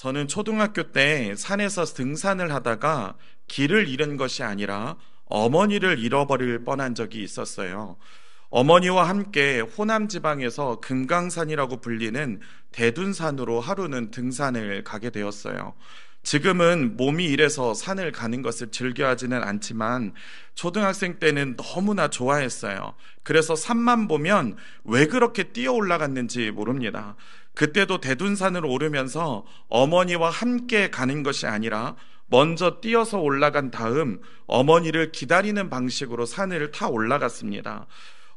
저는 초등학교 때 산에서 등산을 하다가 길을 잃은 것이 아니라 어머니를 잃어버릴 뻔한 적이 있었어요. 어머니와 함께 호남 지방에서 금강산이라고 불리는 대둔산으로 하루는 등산을 가게 되었어요. 지금은 몸이 이래서 산을 가는 것을 즐겨하지는 않지만 초등학생 때는 너무나 좋아했어요. 그래서 산만 보면 왜 그렇게 뛰어 올라갔는지 모릅니다. 그때도 대둔산을 오르면서 어머니와 함께 가는 것이 아니라 먼저 뛰어서 올라간 다음 어머니를 기다리는 방식으로 산을 타 올라갔습니다.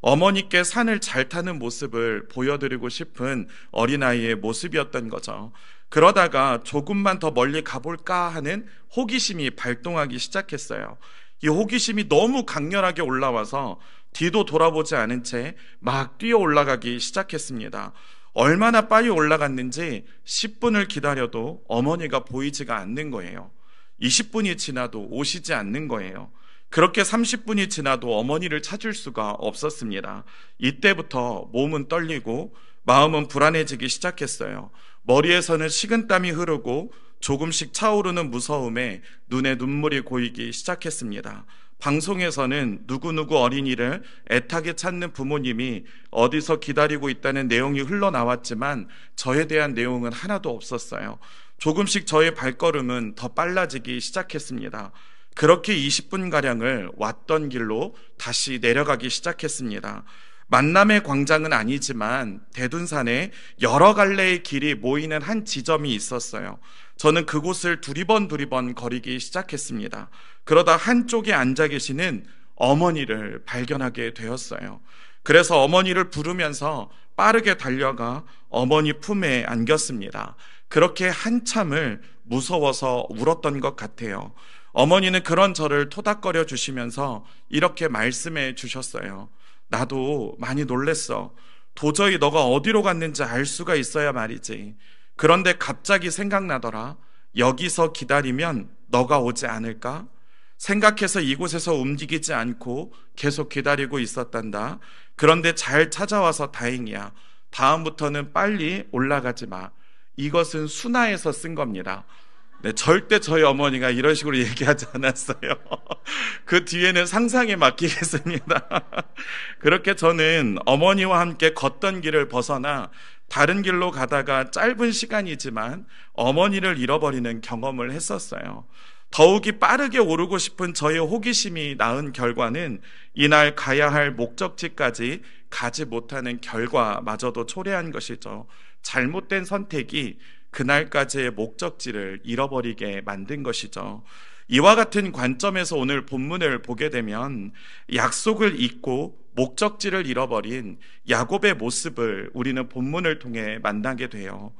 어머니께 산을 잘 타는 모습을 보여드리고 싶은 어린아이의 모습이었던 거죠. 그러다가 조금만 더 멀리 가볼까 하는 호기심이 발동하기 시작했어요. 이 호기심이 너무 강렬하게 올라와서 뒤도 돌아보지 않은 채 막 뛰어 올라가기 시작했습니다. 얼마나 빨리 올라갔는지 10분을 기다려도 어머니가 보이지가 않는 거예요. 20분이 지나도 오시지 않는 거예요. 그렇게 30분이 지나도 어머니를 찾을 수가 없었습니다. 이때부터 몸은 떨리고 마음은 불안해지기 시작했어요. 머리에서는 식은땀이 흐르고 조금씩 차오르는 무서움에 눈에 눈물이 고이기 시작했습니다. 방송에서는 누구누구 어린이를 애타게 찾는 부모님이 어디서 기다리고 있다는 내용이 흘러나왔지만 저에 대한 내용은 하나도 없었어요. 조금씩 저의 발걸음은 더 빨라지기 시작했습니다. 그렇게 20분가량을 왔던 길로 다시 내려가기 시작했습니다. 만남의 광장은 아니지만 대둔산에 여러 갈래의 길이 모이는 한 지점이 있었어요. 저는 그곳을 두리번 거리기 시작했습니다. 그러다 한쪽에 앉아 계시는 어머니를 발견하게 되었어요. 그래서 어머니를 부르면서 빠르게 달려가 어머니 품에 안겼습니다. 그렇게 한참을 무서워서 울었던 것 같아요. 어머니는 그런 저를 토닥거려 주시면서 이렇게 말씀해 주셨어요. 나도 많이 놀랬어. 도저히 너가 어디로 갔는지 알 수가 있어야 말이지. 그런데 갑자기 생각나더라. 여기서 기다리면 너가 오지 않을까? 생각해서 이곳에서 움직이지 않고 계속 기다리고 있었단다. 그런데 잘 찾아와서 다행이야. 다음부터는 빨리 올라가지 마. 이것은 순화해서 쓴 겁니다. 네, 절대 저희 어머니가 이런 식으로 얘기하지 않았어요. 그 뒤에는 상상에 맡기겠습니다. 그렇게 저는 어머니와 함께 걷던 길을 벗어나 다른 길로 가다가 짧은 시간이지만 어머니를 잃어버리는 경험을 했었어요. 더욱이 빠르게 오르고 싶은 저의 호기심이 낳은 결과는 이날 가야 할 목적지까지 가지 못하는 결과마저도 초래한 것이죠. 잘못된 선택이 그날까지의 목적지를 잃어버리게 만든 것이죠. 이와 같은 관점에서 오늘 본문을 보게 되면 약속을 잊고 목적지를 잃어버린 야곱의 모습을 우리는 본문을 통해 만나게 돼요.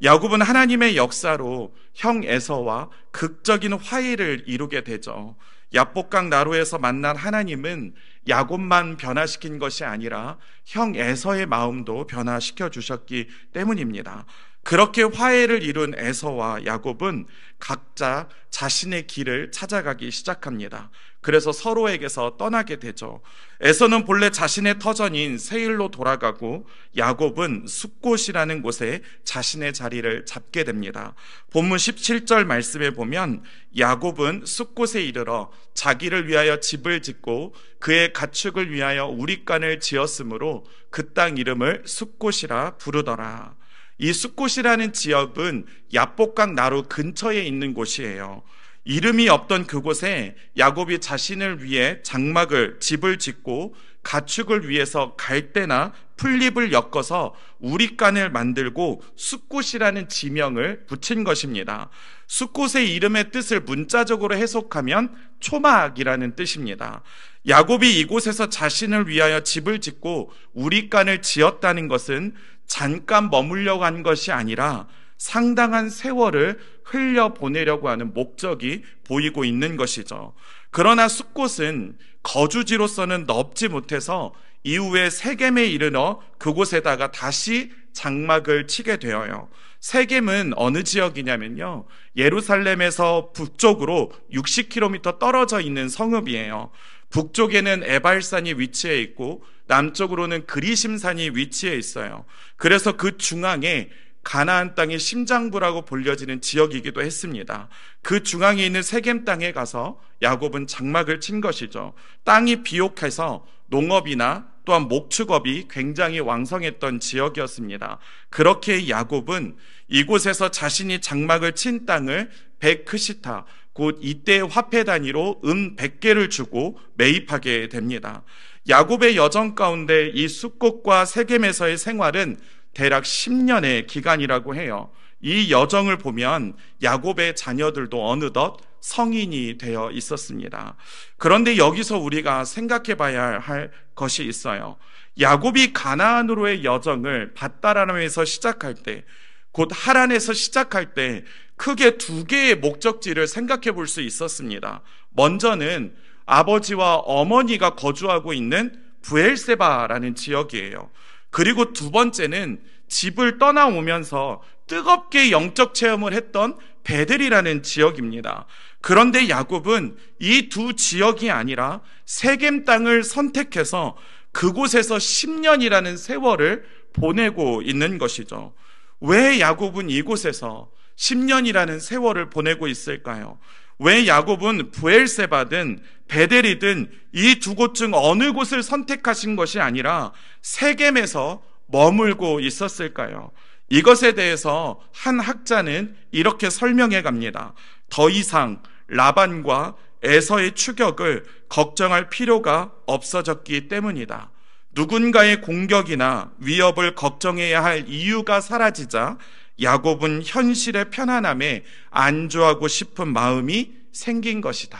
야곱은 하나님의 역사로 형 에서와 극적인 화해를 이루게 되죠. 야복강 나루에서 만난 하나님은 야곱만 변화시킨 것이 아니라 형 에서의 마음도 변화시켜 주셨기 때문입니다. 그렇게 화해를 이룬 에서와 야곱은 각자 자신의 길을 찾아가기 시작합니다. 그래서 서로에게서 떠나게 되죠. 에서는 본래 자신의 터전인 세일로 돌아가고 야곱은 숫곳이라는 곳에 자신의 자리를 잡게 됩니다. 본문 17절 말씀에 보면 야곱은 숫곳에 이르러 자기를 위하여 집을 짓고 그의 가축을 위하여 우릿간을 지었으므로 그 땅 이름을 숫곳이라 부르더라. 이 숫곳이라는 지역은 야복강 나루 근처에 있는 곳이에요. 이름이 없던 그곳에 야곱이 자신을 위해 장막을 집을 짓고 가축을 위해서 갈대나 풀잎을 엮어서 우릿간을 만들고 숫곳이라는 지명을 붙인 것입니다. 숫곳의 이름의 뜻을 문자적으로 해석하면 초막이라는 뜻입니다. 야곱이 이곳에서 자신을 위하여 집을 짓고 우릿간을 지었다는 것은 잠깐 머물려고 한 것이 아니라 상당한 세월을 흘려보내려고 하는 목적이 보이고 있는 것이죠. 그러나 숫곳은 거주지로서는 넓지 못해서 이후에 세겜에 이르러 그곳에다가 다시 장막을 치게 되어요. 세겜은 어느 지역이냐면요, 예루살렘에서 북쪽으로 60km 떨어져 있는 성읍이에요. 북쪽에는 에발산이 위치해 있고 남쪽으로는 그리심산이 위치해 있어요. 그래서 그 중앙에 가나안 땅의 심장부라고 불려지는 지역이기도 했습니다. 그 중앙에 있는 세겜 땅에 가서 야곱은 장막을 친 것이죠. 땅이 비옥해서 농업이나 또한 목축업이 굉장히 왕성했던 지역이었습니다. 그렇게 야곱은 이곳에서 자신이 장막을 친 땅을 백크시타, 곧 이때의 화폐 단위로 100개를 주고 매입하게 됩니다. 야곱의 여정 가운데 이 숫곳과 세겜에서의 생활은 대략 10년의 기간이라고 해요. 이 여정을 보면 야곱의 자녀들도 어느덧 성인이 되어 있었습니다. 그런데 여기서 우리가 생각해 봐야 할 것이 있어요. 야곱이 가나안으로의 여정을 밧다람에서 시작할 때, 곧 하란에서 시작할 때 크게 두 개의 목적지를 생각해 볼 수 있었습니다. 먼저는 아버지와 어머니가 거주하고 있는 브엘세바라는 지역이에요. 그리고 두 번째는 집을 떠나오면서 뜨겁게 영적 체험을 했던 베델이라는 지역입니다. 그런데 야곱은 이 두 지역이 아니라 세겜 땅을 선택해서 그곳에서 10년이라는 세월을 보내고 있는 것이죠. 왜 야곱은 이곳에서 10년이라는 세월을 보내고 있을까요? 왜 야곱은 브엘세바든 베델이든 이 두 곳 중 어느 곳을 선택하신 것이 아니라 세겜에서 머물고 있었을까요? 이것에 대해서 한 학자는 이렇게 설명해 갑니다. 더 이상 라반과 에서의 추격을 걱정할 필요가 없어졌기 때문이다. 누군가의 공격이나 위협을 걱정해야 할 이유가 사라지자 야곱은 현실의 편안함에 안주하고 싶은 마음이 생긴 것이다.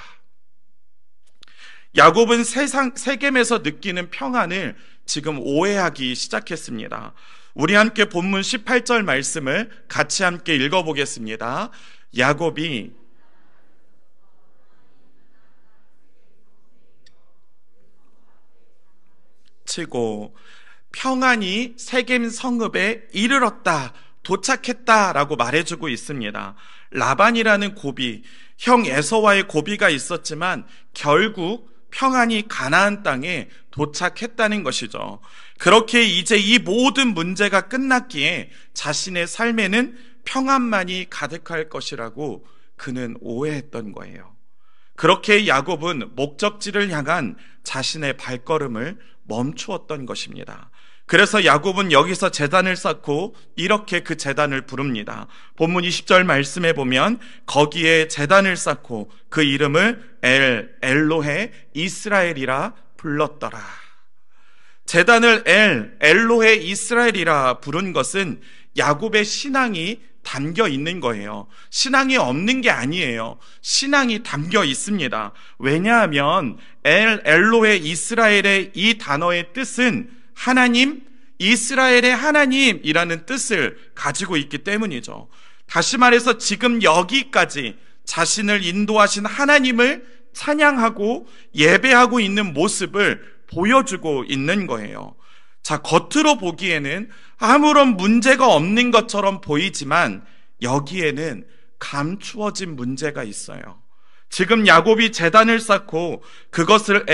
야곱은 세겜에서 느끼는 평안을 지금 오해하기 시작했습니다. 우리 함께 본문 18절 말씀을 같이 함께 읽어보겠습니다. 야곱이 치고 평안이 세겜 성읍에 이르렀다, 도착했다라고 말해주고 있습니다. 라반이라는 고비, 형 에서와의 고비가 있었지만 결국 평안이 가나안 땅에 도착했다는 것이죠. 그렇게 이제 이 모든 문제가 끝났기에 자신의 삶에는 평안만이 가득할 것이라고 그는 오해했던 거예요. 그렇게 야곱은 목적지를 향한 자신의 발걸음을 멈추었던 것입니다. 그래서 야곱은 여기서 제단을 쌓고 이렇게 그 제단을 부릅니다. 본문 20절 말씀에 보면 거기에 제단을 쌓고 그 이름을 엘로헤 이스라엘이라 불렀더라. 제단을 엘로헤 이스라엘이라 부른 것은 야곱의 신앙이 담겨 있는 거예요. 신앙이 없는 게 아니에요. 신앙이 담겨 있습니다. 왜냐하면 엘로헤 이스라엘의 이 단어의 뜻은 하나님, 이스라엘의 하나님이라는 뜻을 가지고 있기 때문이죠. 다시 말해서 지금 여기까지 자신을 인도하신 하나님을 찬양하고 예배하고 있는 모습을 보여주고 있는 거예요. 자, 겉으로 보기에는 아무런 문제가 없는 것처럼 보이지만 여기에는 감추어진 문제가 있어요. 지금 야곱이 제단을 쌓고 그것을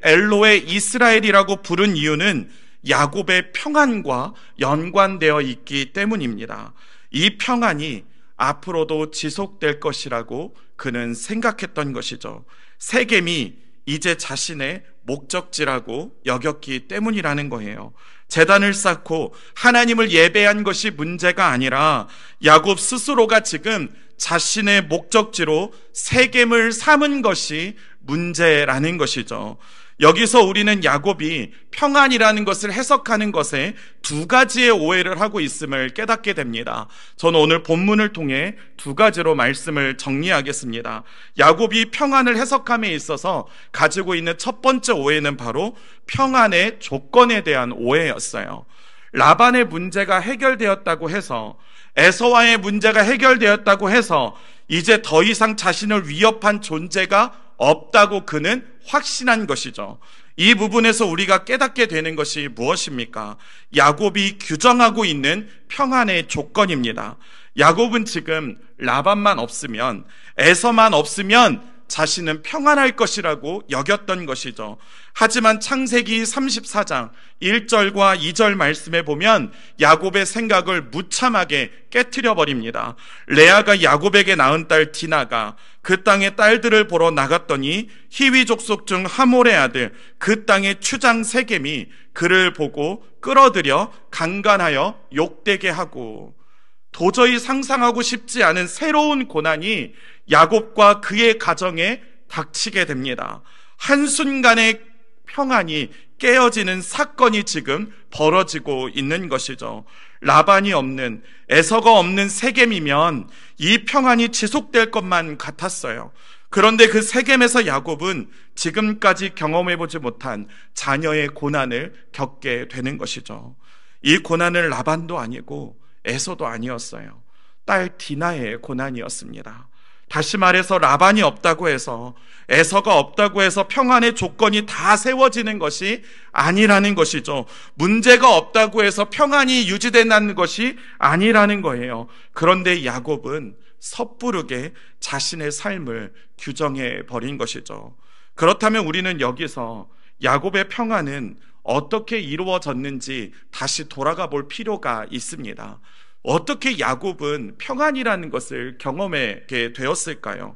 엘로헤 이스라엘이라고 부른 이유는 야곱의 평안과 연관되어 있기 때문입니다. 이 평안이 앞으로도 지속될 것이라고 그는 생각했던 것이죠. 세겜이 이제 자신의 목적지라고 여겼기 때문이라는 거예요. 제단을 쌓고 하나님을 예배한 것이 문제가 아니라 야곱 스스로가 지금 자신의 목적지로 세겜을 삼은 것이 문제라는 것이죠. 여기서 우리는 야곱이 평안이라는 것을 해석하는 것에 두 가지의 오해를 하고 있음을 깨닫게 됩니다. 저는 오늘 본문을 통해 두 가지로 말씀을 정리하겠습니다. 야곱이 평안을 해석함에 있어서 가지고 있는 첫 번째 오해는 바로 평안의 조건에 대한 오해였어요. 라반의 문제가 해결되었다고 해서, 에서와의 문제가 해결되었다고 해서 이제 더 이상 자신을 위협한 존재가 없다고 그는 확신한 것이죠. 이 부분에서 우리가 깨닫게 되는 것이 무엇입니까? 야곱이 규정하고 있는 평안의 조건입니다. 야곱은 지금 라반만 없으면, 에서만 없으면 자신은 평안할 것이라고 여겼던 것이죠. 하지만 창세기 34장 1절과 2절 말씀에 보면 야곱의 생각을 무참하게 깨트려 버립니다. 레아가 야곱에게 낳은 딸 디나가 그 땅의 딸들을 보러 나갔더니 히위 족속 중 하몰의 아들 그 땅의 추장 세겜이 그를 보고 끌어들여 강간하여 욕되게 하고, 도저히 상상하고 싶지 않은 새로운 고난이 야곱과 그의 가정에 닥치게 됩니다. 한순간의 평안이 깨어지는 사건이 지금 벌어지고 있는 것이죠. 라반이 없는, 에서가 없는 세겜이면 이 평안이 지속될 것만 같았어요. 그런데 그 세겜에서 야곱은 지금까지 경험해보지 못한 자녀의 고난을 겪게 되는 것이죠. 이 고난은 라반도 아니고 에서도 아니었어요. 딸 디나의 고난이었습니다. 다시 말해서 라반이 없다고 해서, 에서가 없다고 해서 평안의 조건이 다 세워지는 것이 아니라는 것이죠. 문제가 없다고 해서 평안이 유지된다는 것이 아니라는 거예요. 그런데 야곱은 섣부르게 자신의 삶을 규정해 버린 것이죠. 그렇다면 우리는 여기서 야곱의 평안은 어떻게 이루어졌는지 다시 돌아가 볼 필요가 있습니다. 어떻게 야곱은 평안이라는 것을 경험하게 되었을까요?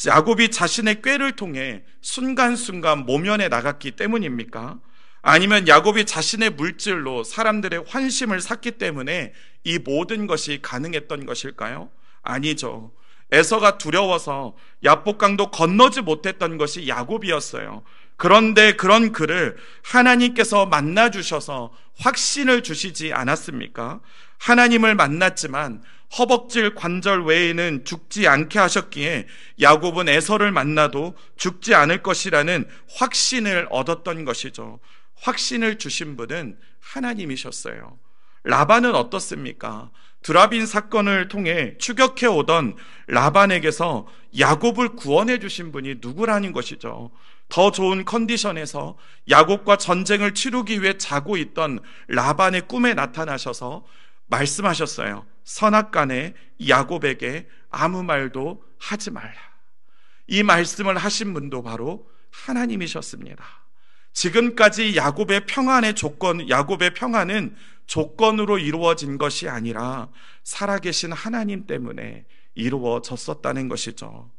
야곱이 자신의 꾀를 통해 순간순간 모면에 나갔기 때문입니까? 아니면 야곱이 자신의 물질로 사람들의 환심을 샀기 때문에 이 모든 것이 가능했던 것일까요? 아니죠. 에서가 두려워서 야복강도 건너지 못했던 것이 야곱이었어요. 그런데 그런 그를 하나님께서 만나주셔서 확신을 주시지 않았습니까? 하나님을 만났지만 허벅질 관절 외에는 죽지 않게 하셨기에 야곱은 에서를 만나도 죽지 않을 것이라는 확신을 얻었던 것이죠. 확신을 주신 분은 하나님이셨어요. 라반은 어떻습니까? 드라빈 사건을 통해 추격해 오던 라반에게서 야곱을 구원해 주신 분이 누구라는 것이죠. 더 좋은 컨디션에서 야곱과 전쟁을 치르기 위해 자고 있던 라반의 꿈에 나타나셔서 말씀하셨어요. 선악간에 야곱에게 아무 말도 하지 말라. 이 말씀을 하신 분도 바로 하나님이셨습니다. 지금까지 야곱의 평안은 조건으로 이루어진 것이 아니라 살아계신 하나님 때문에 이루어졌었다는 것이죠.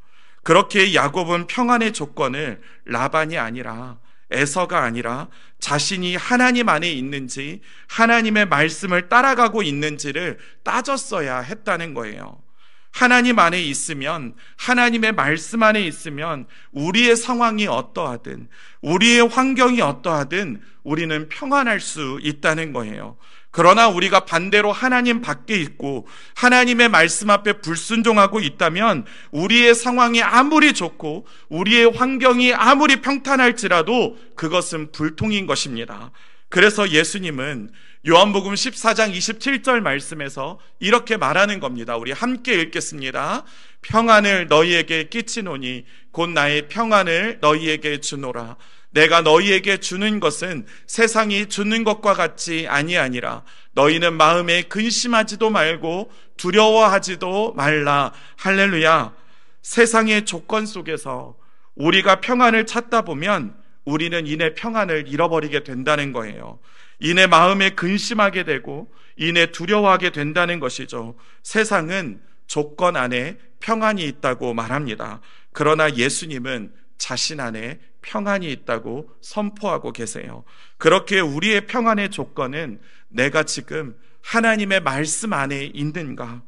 그렇게 야곱은 평안의 조건을 라반이 아니라, 에서가 아니라 자신이 하나님 안에 있는지, 하나님의 말씀을 따라가고 있는지를 따졌어야 했다는 거예요. 하나님 안에 있으면, 하나님의 말씀 안에 있으면 우리의 상황이 어떠하든, 우리의 환경이 어떠하든 우리는 평안할 수 있다는 거예요. 그러나 우리가 반대로 하나님 밖에 있고 하나님의 말씀 앞에 불순종하고 있다면 우리의 상황이 아무리 좋고 우리의 환경이 아무리 평탄할지라도 그것은 불통인 것입니다. 그래서 예수님은 요한복음 14장 27절 말씀에서 이렇게 말하는 겁니다. 우리 함께 읽겠습니다. 평안을 너희에게 끼치노니 곧 나의 평안을 너희에게 주노라. 내가 너희에게 주는 것은 세상이 주는 것과 같지 아니하니라. 너희는 마음에 근심하지도 말고 두려워하지도 말라. 할렐루야. 세상의 조건 속에서 우리가 평안을 찾다 보면 우리는 이내 평안을 잃어버리게 된다는 거예요. 이내 마음에 근심하게 되고 이내 두려워하게 된다는 것이죠. 세상은 조건 안에 평안이 있다고 말합니다. 그러나 예수님은 자신 안에 평안이 있다고 선포하고 계세요. 그렇게 우리의 평안의 조건은 내가 지금 하나님의 말씀 안에 있는가,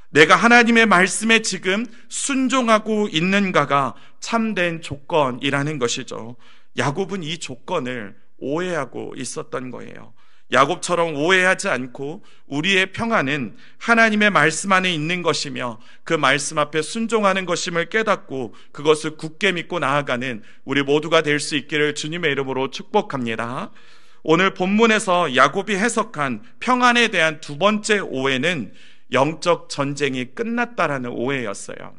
내가 하나님의 말씀에 지금 순종하고 있는가가 참된 조건이라는 것이죠. 야곱은 이 조건을 오해하고 있었던 거예요. 야곱처럼 오해하지 않고 우리의 평안은 하나님의 말씀 안에 있는 것이며 그 말씀 앞에 순종하는 것임을 깨닫고 그것을 굳게 믿고 나아가는 우리 모두가 될 수 있기를 주님의 이름으로 축복합니다. 오늘 본문에서 야곱이 해석한 평안에 대한 두 번째 오해는 영적 전쟁이 끝났다라는 오해였어요.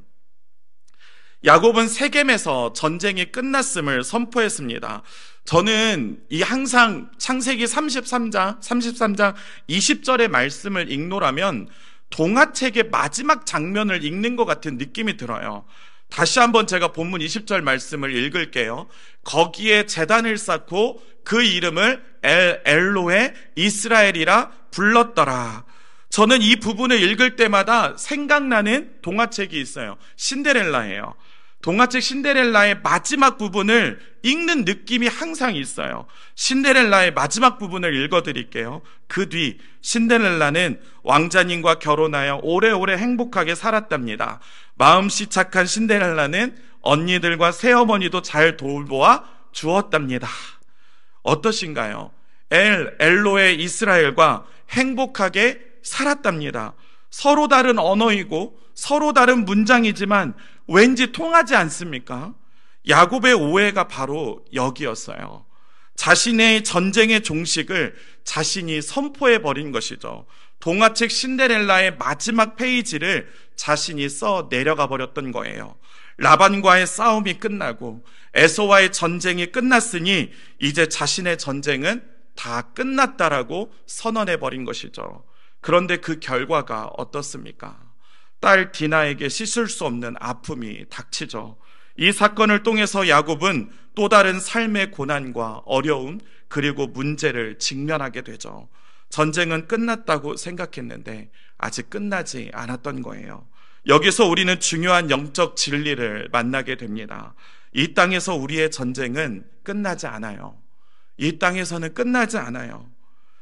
야곱은 세겜에서 전쟁이 끝났음을 선포했습니다. 저는 항상 창세기 33장 20절의 말씀을 읽노라면 동화책의 마지막 장면을 읽는 것 같은 느낌이 들어요. 다시 한번 제가 본문 20절 말씀을 읽을게요. 거기에 제단을 쌓고 그 이름을 엘로헤 이스라엘이라 불렀더라. 저는 이 부분을 읽을 때마다 생각나는 동화책이 있어요. 신데렐라예요. 동화책 신데렐라의 마지막 부분을 읽는 느낌이 항상 있어요. 신데렐라의 마지막 부분을 읽어드릴게요. 그 뒤 신데렐라는 왕자님과 결혼하여 오래오래 행복하게 살았답니다. 마음씨 착한 신데렐라는 언니들과 새어머니도 잘 돌보아 주었답니다. 어떠신가요? 엘로의 이스라엘과 행복하게 살았답니다. 서로 다른 언어이고 서로 다른 문장이지만 왠지 통하지 않습니까? 야곱의 오해가 바로 여기였어요. 자신의 전쟁의 종식을 자신이 선포해버린 것이죠. 동화책 신데렐라의 마지막 페이지를 자신이 써 내려가 버렸던 거예요. 라반과의 싸움이 끝나고 에서와의 전쟁이 끝났으니 이제 자신의 전쟁은 다 끝났다라고 선언해버린 것이죠. 그런데 그 결과가 어떻습니까? 딸 디나에게 씻을 수 없는 아픔이 닥치죠. 이 사건을 통해서 야곱은 또 다른 삶의 고난과 어려움 그리고 문제를 직면하게 되죠. 전쟁은 끝났다고 생각했는데 아직 끝나지 않았던 거예요. 여기서 우리는 중요한 영적 진리를 만나게 됩니다. 이 땅에서 우리의 전쟁은 끝나지 않아요. 이 땅에서는 끝나지 않아요.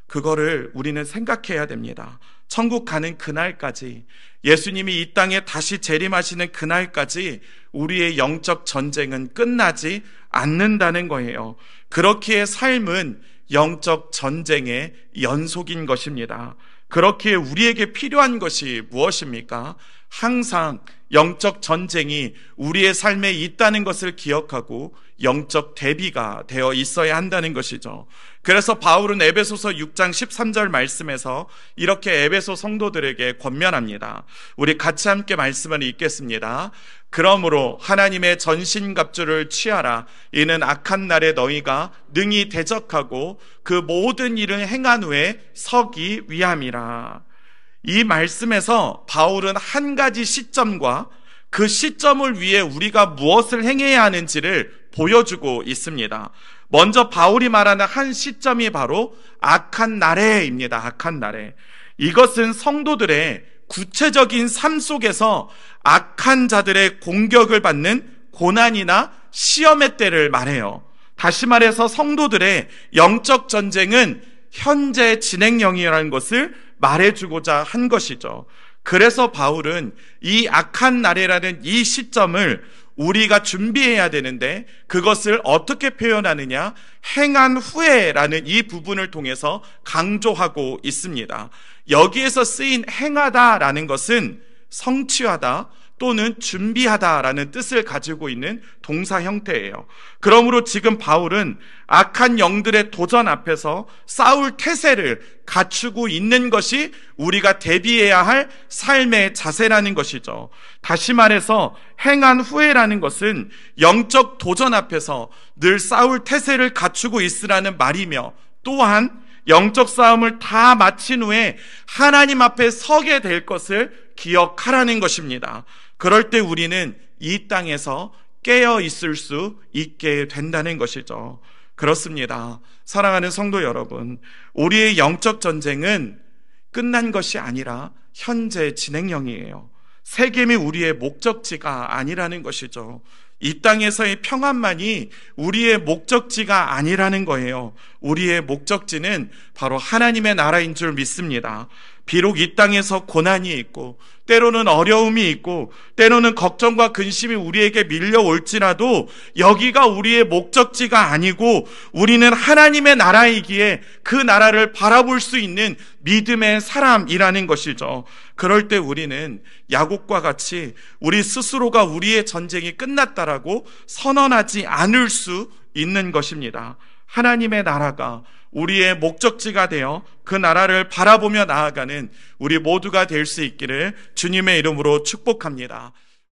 그거를 우리는 생각해야 됩니다. 천국 가는 그날까지, 예수님이 이 땅에 다시 재림하시는 그날까지 우리의 영적 전쟁은 끝나지 않는다는 거예요. 그렇기에 삶은 영적 전쟁의 연속인 것입니다. 그렇기에 우리에게 필요한 것이 무엇입니까? 항상 영적 전쟁이 우리의 삶에 있다는 것을 기억하고 영적 대비가 되어 있어야 한다는 것이죠. 그래서 바울은 에베소서 6장 13절 말씀에서 이렇게 에베소 성도들에게 권면합니다. 우리 같이 함께 말씀을 읽겠습니다. 그러므로 하나님의 전신갑주를 취하라. 이는 악한 날에 너희가 능히 대적하고 그 모든 일을 행한 후에 서기 위함이라. 이 말씀에서 바울은 한 가지 시점과 그 시점을 위해 우리가 무엇을 행해야 하는지를 보여주고 있습니다. 먼저 바울이 말하는 한 시점이 바로 악한 날에입니다. 악한 날에. 이것은 성도들의 구체적인 삶 속에서 악한 자들의 공격을 받는 고난이나 시험의 때를 말해요. 다시 말해서 성도들의 영적 전쟁은 현재 진행형이라는 것을 말해주고자 한 것이죠. 그래서 바울은 이 악한 날이라는 이 시점을 우리가 준비해야 되는데 그것을 어떻게 표현하느냐? 행한 후에라는 이 부분을 통해서 강조하고 있습니다. 여기에서 쓰인 행하다라는 것은 성취하다 또는 준비하다라는 뜻을 가지고 있는 동사 형태예요. 그러므로 지금 바울은 악한 영들의 도전 앞에서 싸울 태세를 갖추고 있는 것이 우리가 대비해야 할 삶의 자세라는 것이죠. 다시 말해서 행한 후에라는 것은 영적 도전 앞에서 늘 싸울 태세를 갖추고 있으라는 말이며 또한 영적 싸움을 다 마친 후에 하나님 앞에 서게 될 것을 기억하라는 것입니다. 그럴 때 우리는 이 땅에서 깨어 있을 수 있게 된다는 것이죠. 그렇습니다. 사랑하는 성도 여러분, 우리의 영적 전쟁은 끝난 것이 아니라 현재 진행형이에요. 세겜이 우리의 목적지가 아니라는 것이죠. 이 땅에서의 평안만이 우리의 목적지가 아니라는 거예요. 우리의 목적지는 바로 하나님의 나라인 줄 믿습니다. 비록 이 땅에서 고난이 있고 때로는 어려움이 있고 때로는 걱정과 근심이 우리에게 밀려올지라도 여기가 우리의 목적지가 아니고 우리는 하나님의 나라이기에 그 나라를 바라볼 수 있는 믿음의 사람이라는 것이죠. 그럴 때 우리는 야곱과 같이 우리 스스로가 우리의 전쟁이 끝났다라고 선언하지 않을 수 있는 것입니다. 하나님의 나라가 우리의 목적지가 되어 그 나라를 바라보며 나아가는 우리 모두가 될 수 있기를 주님의 이름으로 축복합니다.